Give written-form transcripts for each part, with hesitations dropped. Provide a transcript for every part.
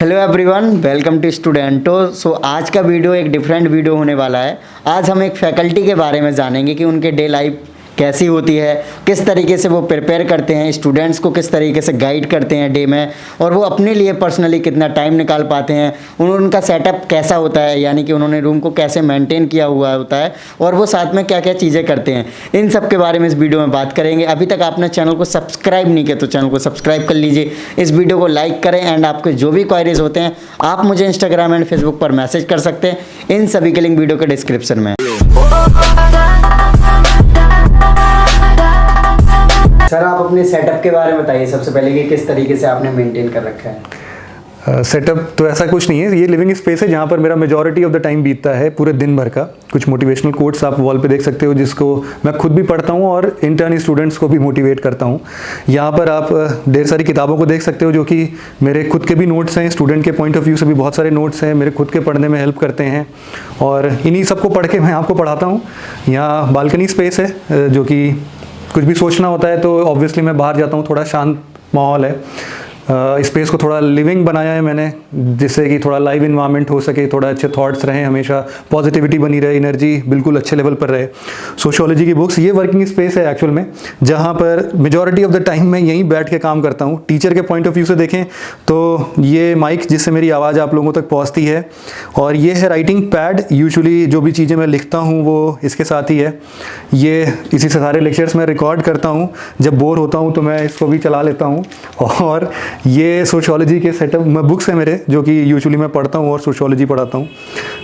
Hello everyone, welcome to स्टूडेंटो। आज का वीडियो एक डिफरेंट वीडियो होने वाला है। आज हम एक फैकल्टी के बारे में जानेंगे कि उनके डे लाइफ कैसी होती है, किस तरीके से वो प्रिपेयर करते हैं, स्टूडेंट्स को किस तरीके से गाइड करते हैं डे में, और वो अपने लिए पर्सनली कितना टाइम निकाल पाते हैं, उनका सेटअप कैसा होता है, यानी कि उन्होंने रूम को कैसे मेंटेन किया हुआ होता है, और वो साथ में क्या क्या चीज़ें करते हैं, इन सब के बारे में इस वीडियो में बात करेंगे। अभी तक आपने चैनल को सब्सक्राइब नहीं किया तो चैनल को सब्सक्राइब कर लीजिए, इस वीडियो को लाइक करें, एंड आपके जो भी क्वायरीज होते हैं आप मुझे इंस्टाग्राम एंड फेसबुक पर मैसेज कर सकते हैं। इन सभी के लिंक वीडियो के डिस्क्रिप्शन में। सर, आप अपने सेटअप के बारे में बताइए सबसे पहले कि किस तरीके से आपने मेंटेन कर रखा है। सेटअप तो ऐसा कुछ नहीं है, ये लिविंग स्पेस है जहाँ पर मेरा मेजॉरिटी ऑफ द टाइम बीतता है पूरे दिन भर का। कुछ मोटिवेशनल कोट्स आप वॉल पे देख सकते हो जिसको मैं खुद भी पढ़ता हूँ और इंटर्न स्टूडेंट्स को भी मोटिवेट करता हूँ। यहाँ पर आप ढेर सारी किताबों को देख सकते हो जो कि मेरे खुद के भी नोट्स हैं, स्टूडेंट के पॉइंट ऑफ व्यू से भी बहुत सारे नोट्स हैं, मेरे खुद के पढ़ने में हेल्प करते हैं, और इन्हीं सबको पढ़ के मैं आपको पढ़ाता हूँ। यहाँ बालकनी स्पेस है जो कि कुछ भी सोचना होता है तो ऑब्वियसली मैं बाहर जाता हूँ, थोड़ा शांत माहौल है। स्पेस को थोड़ा लिविंग बनाया है मैंने, जिससे कि थोड़ा लाइव इन्वायरमेंट हो सके, थोड़ा अच्छे थॉट्स रहें, हमेशा पॉजिटिविटी बनी रहे, एनर्जी बिल्कुल अच्छे लेवल पर रहे। सोशियोलॉजी की बुक्स, ये वर्किंग स्पेस है एक्चुअल में, जहाँ पर मेजॉरिटी ऑफ द टाइम मैं यहीं बैठ के काम करता हूँ। टीचर के पॉइंट ऑफ व्यू से देखें तो ये माइक जिससे मेरी आवाज़ आप लोगों तक पहुँचती है, और ये है राइटिंग पैड। यूजुअली जो भी चीज़ें मैं लिखता हूँ वो इसके साथ ही है। ये इसी से सारे लेक्चर्स मैं रिकॉर्ड करता हूँ, जब बोर होता हूँ तो मैं इसको भी चला लेता हूँ। और ये सोशियोलॉजी के सेटअप में बुक्स हैं मेरे जो कि यूजुअली मैं पढ़ता हूँ और सोशियोलॉजी पढ़ाता हूँ।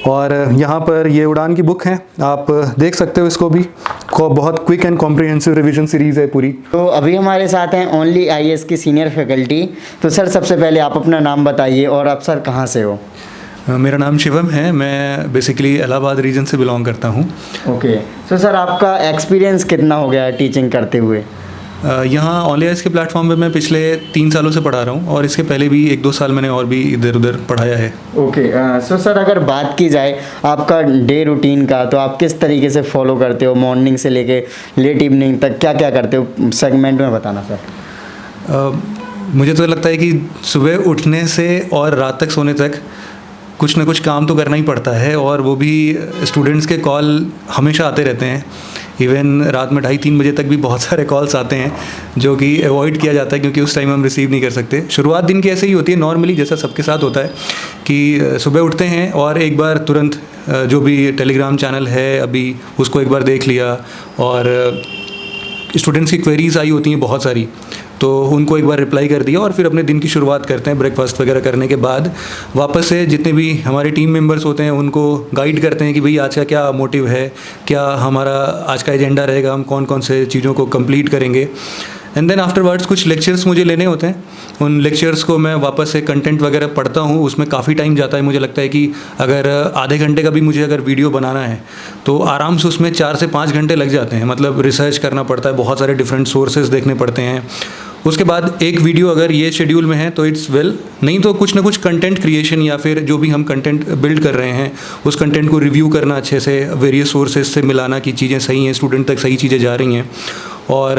और यहाँ पर ये उड़ान की बुक है, आप देख सकते हो इसको भी, बहुत quick and comprehensive revision series है पूरी। तो अभी हमारे साथ हैं ओनली आईएएस की सीनियर फैकल्टी। तो सर, सबसे पहले आप अपना नाम बताइए और आप सर कहाँ से हो? मेरा नाम शिवम है, मैं बेसिकली इलाहाबाद रीजन से बिलोंग करता हूँ। ओके, तो सर आपका एक्सपीरियंस कितना हो गया है टीचिंग करते हुए? यहाँ ओनली आईएएस के प्लेटफॉर्म पे मैं पिछले 3 सालों से पढ़ा रहा हूँ, और इसके पहले भी 1-2 साल मैंने और भी इधर उधर पढ़ाया है। ओके, सो सर अगर बात की जाए आपका डे रूटीन का, तो आप किस तरीके से फॉलो करते हो? मॉर्निंग से लेके लेट इवनिंग तक क्या क्या करते हो, सेगमेंट में बताना सर। मुझे तो लगता है कि सुबह उठने से और रात तक सोने तक कुछ ना कुछ काम तो करना ही पड़ता है, और वो भी स्टूडेंट्स के कॉल हमेशा आते रहते हैं। इवन रात में 2:30-3 बजे तक भी बहुत सारे कॉल्स आते हैं जो कि अवॉइड किया जाता है, क्योंकि उस टाइम हम रिसीव नहीं कर सकते। शुरुआत दिन की ऐसे ही होती है नॉर्मली, जैसा सबके साथ होता है कि सुबह उठते हैं और एक बार तुरंत जो भी टेलीग्राम चैनल है अभी उसको एक बार देख लिया, और स्टूडेंट्स की क्वेरीज आई होती हैं बहुत सारी, तो उनको एक बार रिप्लाई कर दिया, और फिर अपने दिन की शुरुआत करते हैं। ब्रेकफास्ट वगैरह करने के बाद वापस से जितने भी हमारे टीम मेंबर्स होते हैं उनको गाइड करते हैं कि भाई आज का क्या मोटिव है, क्या हमारा आज का एजेंडा रहेगा, हम कौन कौन से चीज़ों को कंप्लीट करेंगे। एंड देन आफ्टरवर्ड्स कुछ लेक्चर्स मुझे लेने होते हैं, उन लेक्चर्स को मैं वापस से कंटेंट वगैरह पढ़ता हूँ। उसमें काफ़ी टाइम जाता है, मुझे लगता है कि अगर आधे घंटे का भी मुझे अगर वीडियो बनाना है तो आराम से उसमें 4 से 5 घंटे लग जाते हैं। मतलब रिसर्च करना पड़ता है, बहुत सारे डिफरेंट सोर्सेज देखने पड़ते हैं। उसके बाद एक वीडियो अगर ये शेड्यूल में है तो इट्स वेल, नहीं तो कुछ ना कुछ कंटेंट क्रिएशन या फिर जो भी हम कंटेंट बिल्ड कर रहे हैं उस कंटेंट को रिव्यू करना अच्छे से, वेरियस सोर्सेज से मिलाना कि चीज़ें सही हैं, स्टूडेंट तक सही चीज़ें जा रही हैं, और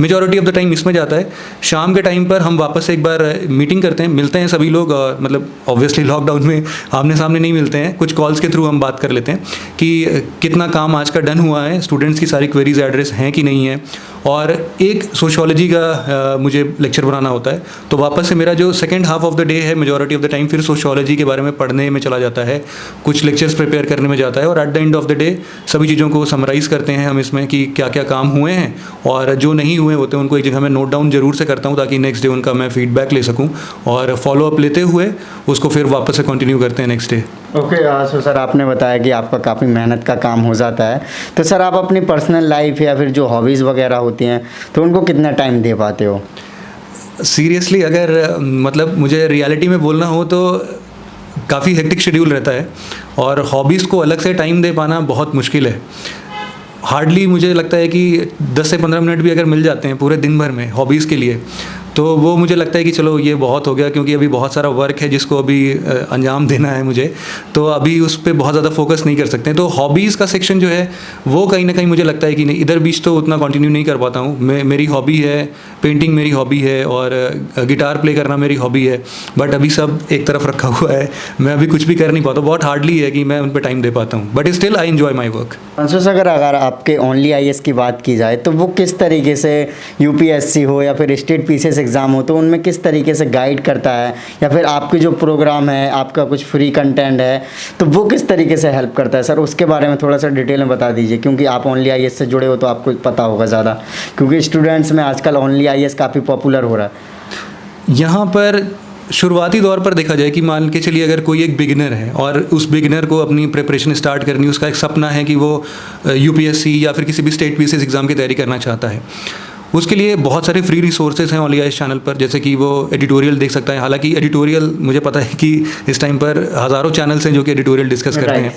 मेजॉरिटी ऑफ द टाइम इसमें जाता है। शाम के टाइम पर हम वापस से एक बार मीटिंग करते हैं, मिलते हैं सभी लोग, और मतलब ऑब्वियसली लॉकडाउन में आमने सामने नहीं मिलते हैं, कुछ कॉल्स के थ्रू हम बात कर लेते हैं कि कितना काम आज का डन हुआ है, स्टूडेंट्स की सारी क्वेरीज एड्रेस हैं कि नहीं है। और एक सोशियोलॉजी का मुझे लेक्चर बनाना होता है, तो वापस से मेरा जो second half of the day है मेजॉरिटी ऑफ द टाइम फिर सोशियोलॉजी के बारे में पढ़ने में चला जाता है, कुछ लेक्चर्स प्रिपेयर करने में जाता है, और at the end of the day सभी चीज़ों को समराइज़ करते हैं हम इसमें कि क्या क्या काम हुए हैं, और जो नहीं हुए होते हैं उनको एक जगह मैं नोट डाउन जरूर से करता हूँ ताकि नेक्स्ट डे उनका मैं फीडबैक ले सकूँ, और फॉलो अप लेते हुए उसको फिर वापस से कंटिन्यू करते हैं next day. Okay, so sir आपने बताया कि आपका काफ़ी मेहनत का काम हो जाता है, तो सर आप अपनी पर्सनल लाइफ या फिर जो हॉबीज़ वगैरह होती हैं तो उनको कितना टाइम दे पाते हो? सीरियसली अगर मतलब मुझे रियलिटी में बोलना हो तो काफ़ी हेक्टिक शेड्यूल रहता है, और हॉबीज़ को अलग से टाइम दे पाना बहुत मुश्किल है। हार्डली मुझे लगता है कि 10 से 15 मिनट भी अगर मिल जाते हैं पूरे दिन भर में हॉबीज़ के लिए तो वो मुझे लगता है कि चलो ये बहुत हो गया, क्योंकि अभी बहुत सारा वर्क है जिसको अभी अंजाम देना है मुझे, तो अभी उस पर बहुत ज़्यादा फोकस नहीं कर सकते हैं। तो हॉबीज़ का सेक्शन जो है वो कहीं ना कहीं मुझे लगता है कि नहीं, इधर बीच तो उतना कंटिन्यू नहीं कर पाता हूँ। मेरी हॉबी है पेंटिंग, मेरी हॉबी है, और गिटार प्ले करना मेरी हॉबी है, बट अभी सब एक तरफ रखा हुआ है। मैं अभी कुछ भी कर नहीं पाता, बहुत हार्डली है कि मैं उन पर टाइम दे पाता हूँ, but still I enjoy my work. अगर आपके ओनली आईएएस की बात की जाए तो वो किस तरीके से यूपीएससी हो या फिर स्टेट पीसीएस एग्ज़ाम हो तो उनमें किस तरीके से गाइड करता है, या फिर आपके जो प्रोग्राम है, आपका कुछ फ्री कंटेंट है तो वो किस तरीके से हेल्प करता है सर? उसके बारे में थोड़ा सा डिटेल में बता दीजिए, क्योंकि आप ओनली आईएएस से जुड़े हो तो आपको पता होगा ज़्यादा, क्योंकि स्टूडेंट्स में आजकल ओनली आईएएस काफ़ी पॉपुलर हो रहा है। यहाँ पर शुरुआती दौर पर देखा जाए कि मान के चलिए अगर कोई एक बिगिनर है और उस बिगिनर को अपनी प्रिपरेशन स्टार्ट करनी, उसका एक सपना है कि वो यूपीएससी या फिर किसी भी स्टेट पीसीएस एग्ज़ाम की तैयारी करना चाहता है, उसके लिए बहुत सारे फ्री रिसोर्सेज हैं ओनली आईएएस चैनल पर, जैसे कि वो एडिटोरियल देख सकता है। हालांकि एडिटोरियल मुझे पता है कि इस टाइम पर हज़ारों चैनल्स हैं जो कि एडिटोरियल डिस्कस करते हैं,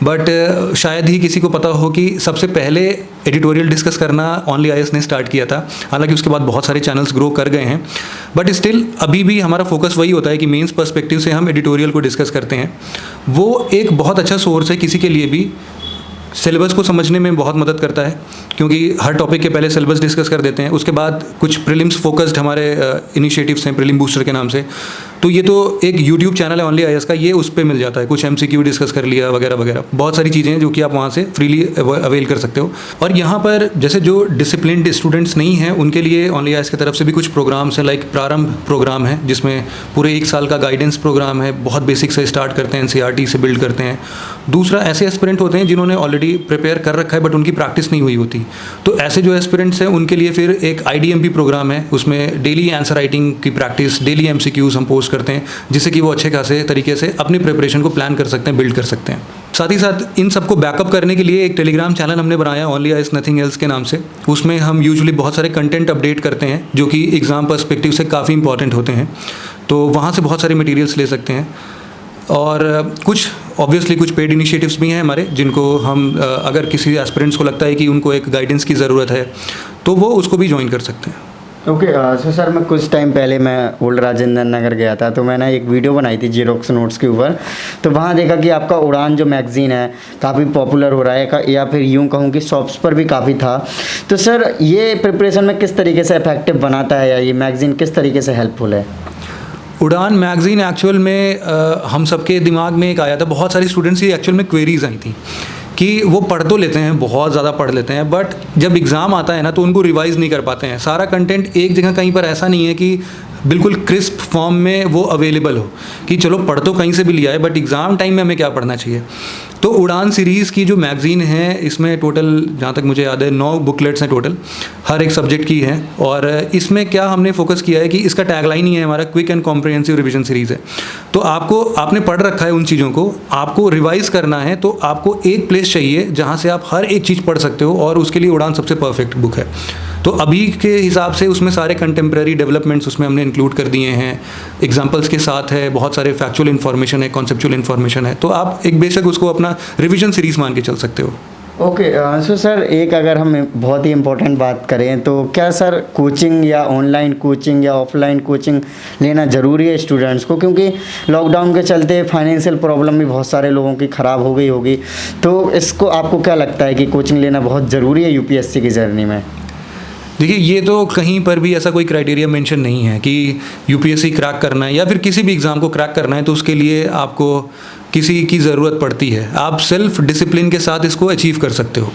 बट शायद ही किसी को पता हो कि सबसे पहले एडिटोरियल डिस्कस करना ओनली आईएएस ने स्टार्ट किया था। हालांकि उसके बाद बहुत सारे चैनल्स ग्रो कर गए हैं, बट स्टिल अभी भी हमारा फोकस वही होता है कि मेंस पर्सपेक्टिव से हम एडिटोरियल को डिस्कस करते हैं। वो एक बहुत अच्छा सोर्स है किसी के लिए भी, सिलेबस को समझने में बहुत मदद करता है, क्योंकि हर टॉपिक के पहले सिलेबस डिस्कस कर देते हैं, उसके बाद कुछ प्रीलिम्स फोकस्ड हमारे इनिशिएटिव्स हैं प्रीलिम बूस्टर के नाम से। तो ये तो एक यूट्यूब चैनल है ओनली आईएएस का, ये उस पर मिल जाता है, कुछ एमसीक्यू डिस्कस कर लिया वगैरह वगैरह, बहुत सारी चीज़ें हैं जो कि आप वहाँ से फ्रीली अवेल कर सकते हो। और यहाँ पर जैसे जो डिसिप्लिन्ड स्टूडेंट्स नहीं हैं उनके लिए ओनली आईएएस की तरफ से भी कुछ प्रोग्राम्स हैं, लाइक प्रारंभ प्रोग्राम है जिसमें पूरे 1 साल का गाइडेंस प्रोग्राम है, बहुत बेसिक से स्टार्ट करते हैं, एनसीईआरटी से बिल्ड करते हैं। दूसरा, ऐसे एस्पिरेंट होते हैं जिन्होंने ऑलरेडी प्रिपेयर कर रखा है बट उनकी प्रैक्टिस नहीं हुई होती, तो ऐसे जो एस्पिरेंट्स हैं उनके लिए फिर एक आईडीएमपी प्रोग्राम है, उसमें डेली आंसर राइटिंग की प्रैक्टिस, डेली एमसीक्यूज हम पोस्ट करते हैं, जिससे कि वो अच्छे खासे तरीके से अपनी प्रिपरेशन को प्लान कर सकते हैं, बिल्ड कर सकते हैं। साथ ही साथ इन सबको बैकअप करने के लिए एक टेलीग्राम चैनल हमने बनाया ओनली आईएएस नथिंग एल्स के नाम से। उसमें हम यूजुअली बहुत सारे कंटेंट अपडेट करते हैं जो कि एग्ज़ाम पर्सपेक्टिव से काफ़ी इंपॉर्टेंट होते हैं, तो वहाँ से बहुत सारे मटेरियल्स ले सकते हैं। और कुछ ऑब्वियसली कुछ पेड इनिशिएटिव्स भी हैं हमारे, जिनको हम अगर किसी एस्पिरेंट्स को लगता है कि उनको एक गाइडेंस की ज़रूरत है तो वो उसको भी ज्वाइन कर सकते हैं। ओके सो सर, मैं कुछ टाइम पहले मैं ओल्ड राजेंद्र नगर गया था, तो मैंने एक वीडियो बनाई थी जीरोक्स नोट्स के ऊपर, तो वहाँ देखा कि आपका उड़ान जो मैगज़ीन है काफ़ी पॉपुलर हो रहा है, या फिर यूँ कहूँ कि शॉप्स पर भी काफ़ी था। तो सर ये प्रिपरेशन में किस तरीके से इफेक्टिव बनाता है, या ये मैगज़ीन किस तरीके से हेल्पफुल है? उड़ान मैगज़ीन एक्चुअल में हम सबके दिमाग में एक आया था, बहुत सारी स्टूडेंट्स की एक्चुअल में क्वेरीज आई थी कि वो पढ़ तो लेते हैं, बहुत ज़्यादा पढ़ लेते हैं, बट जब एग्ज़ाम आता है ना तो उनको रिवाइज़ नहीं कर पाते हैं। सारा कंटेंट एक जगह कहीं पर ऐसा नहीं है कि बिल्कुल क्रिस्प फॉर्म में वो अवेलेबल हो कि चलो पढ़ तो कहीं से भी लिया है, बट एग्ज़ाम टाइम में हमें क्या पढ़ना चाहिए। तो उड़ान सीरीज़ की जो मैगज़ीन है, इसमें टोटल जहाँ तक मुझे याद है 9 बुकलेट्स हैं टोटल, हर एक सब्जेक्ट की हैं। और इसमें क्या हमने फोकस किया है कि इसका टैगलाइन ही है हमारा quick and comprehensive revision series है। तो आपने पढ़ रखा है उन चीज़ों को, आपको रिवाइज़ करना है, तो आपको एक प्लेस चाहिए जहाँ से आप हर एक चीज़ पढ़ सकते हो, और उसके लिए उड़ान सबसे परफेक्ट बुक है। तो अभी के हिसाब से उसमें सारे कंटेम्प्रेरी डेवलपमेंट्स उसमें हमने इंक्लूड कर दिए हैं, एग्जांपल्स के साथ है, बहुत सारे फैक्चुअल इन्फॉर्मेशन है, कॉन्सेप्चुअल इन्फॉर्मेशन है, तो आप एक बेशक उसको अपना रिवीजन सीरीज़ मान के चल सकते हो। ओके सो सर, एक अगर हम बहुत ही इम्पोर्टेंट बात करें तो क्या सर कोचिंग या ऑनलाइन कोचिंग या ऑफलाइन कोचिंग लेना ज़रूरी है स्टूडेंट्स को? क्योंकि लॉकडाउन के चलते फाइनेंशियल प्रॉब्लम भी बहुत सारे लोगों की ख़राब हो गई होगी, तो इसको आपको क्या लगता है कि कोचिंग लेना बहुत ज़रूरी है यूपीएससी की जर्नी में? देखिए, ये तो कहीं पर भी ऐसा कोई क्राइटेरिया मेंशन नहीं है कि यूपीएससी क्रैक करना है या फिर किसी भी एग्ज़ाम को क्रैक करना है तो उसके लिए आपको किसी की ज़रूरत पड़ती है। आप सेल्फ डिसिप्लिन के साथ इसको अचीव कर सकते हो,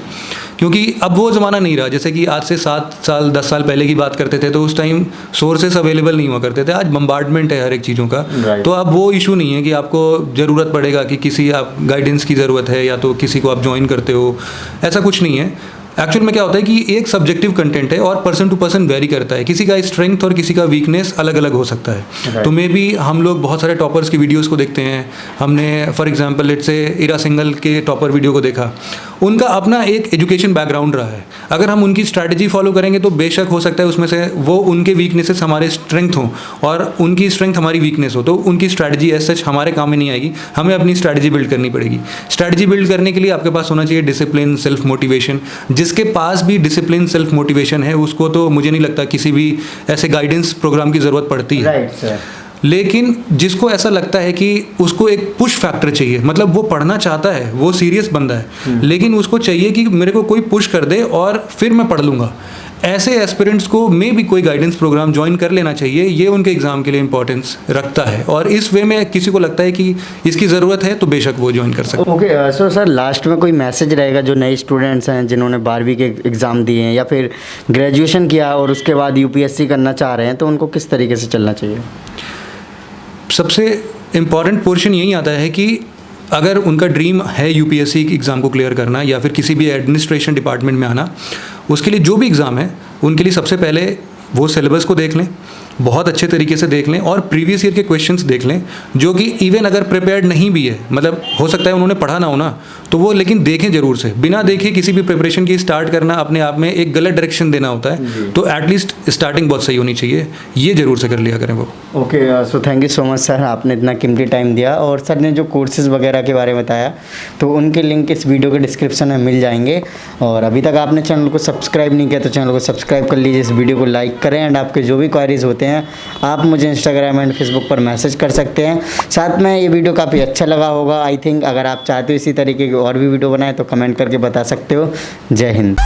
क्योंकि अब वो ज़माना नहीं रहा। जैसे कि आज से 7 साल 10 साल पहले की बात करते थे तो उस टाइम सोर्सेस अवेलेबल नहीं हुआ करते थे, आज बम्बार्डमेंट है हर एक चीज़ों का। तो अब वो इशू नहीं है कि आपको ज़रूरत पड़ेगा कि किसी आप गाइडेंस की ज़रूरत है या तो किसी को आप ज्वाइन करते हो, ऐसा कुछ नहीं है। एक्चुअल में क्या होता है कि एक सब्जेक्टिव कंटेंट है और पर्सन टू पर्सन वेरी करता है, किसी का स्ट्रेंथ और किसी का वीकनेस अलग अलग हो सकता है। तो मे बी हम लोग बहुत सारे टॉपर्स की वीडियोस को देखते हैं, हमने for example let's say Ira Singhal के टॉपर वीडियो को देखा, उनका अपना एक एजुकेशन बैकग्राउंड रहा है। अगर हम उनकी स्ट्रैटेजी फॉलो करेंगे तो बेशक हो सकता है उसमें से वो उनके वीकनेसेस हमारे स्ट्रेंथ हों और उनकी स्ट्रेंथ हमारी वीकनेस हो, तो उनकी स्ट्रैटेजी एज सच हमारे काम में नहीं आएगी, हमें अपनी स्ट्रैटेजी बिल्ड करनी पड़ेगी। स्ट्रैटेजी बिल्ड करने के लिए आपके पास होना चाहिए डिसिप्लिन, सेल्फ मोटिवेशन, जिसके पास भी डिसिप्लिन सेल्फ मोटिवेशन है उसको तो मुझे नहीं लगता किसी भी ऐसे गाइडेंस प्रोग्राम की ज़रूरत पड़ती है। Right sir. लेकिन जिसको ऐसा लगता है कि उसको एक पुश फैक्टर चाहिए, मतलब वो पढ़ना चाहता है, वो सीरियस बंदा है, लेकिन उसको चाहिए कि मेरे को कोई पुश कर दे और फिर मैं पढ़ लूँगा, ऐसे एस्पिरेंट्स को मे भी कोई गाइडेंस प्रोग्राम ज्वाइन कर लेना चाहिए। ये उनके एग्ज़ाम के लिए इंपॉर्टेंस रखता है और इस वे में किसी को लगता है कि इसकी ज़रूरत है तो बेशक वो ज्वाइन कर सकते हैं। ओके, सो सर लास्ट में कोई मैसेज रहेगा जो नए स्टूडेंट्स हैं जिन्होंने 12वीं के एग्ज़ाम दिए हैं या फिर ग्रेजुएशन किया और उसके बाद यूपीएससी करना चाह रहे हैं, तो उनको किस तरीके से चलना चाहिए? सबसे इम्पॉर्टेंट पोर्शन यही आता है कि अगर उनका ड्रीम है यूपीएससी की एग्ज़ाम को क्लियर करना या फिर किसी भी एडमिनिस्ट्रेशन डिपार्टमेंट में आना, उसके लिए जो भी एग्ज़ाम है उनके लिए सबसे पहले वो सिलेबस को देख लें, बहुत अच्छे तरीके से देख लें और प्रीवियस ईयर के क्वेश्चंस देख लें, जो कि इवन अगर प्रिपेयर्ड नहीं भी है, मतलब हो सकता है उन्होंने पढ़ा ना हो ना, तो वो लेकिन देखें ज़रूर से। बिना देखे किसी भी प्रिपरेशन की स्टार्ट करना अपने आप में एक गलत डायरेक्शन देना होता है, तो एटलीस्ट स्टार्टिंग बहुत सही होनी चाहिए, ये ज़रूर से कर लिया करें वो। Okay, so thank you so much sir, आपने इतना कीमती टाइम दिया और सर ने जो कोर्सेज़ वगैरह के बारे में बताया तो उनके लिंक इस वीडियो के डिस्क्रिप्शन में मिल जाएंगे। और अभी तक आपने चैनल को सब्सक्राइब नहीं किया तो चैनल को सब्सक्राइब कर लीजिए, इस वीडियो को लाइक करें एंड आपके जो भी क्वारीज होते हैं आप मुझे इंस्टाग्राम एंड फेसबुक पर मैसेज कर सकते हैं। साथ में ये वीडियो काफ़ी अच्छा लगा होगा आई थिंक, अगर आप चाहते हो इसी तरीके की और भी वीडियो बनाए तो कमेंट करके बता सकते हो। जय हिंद।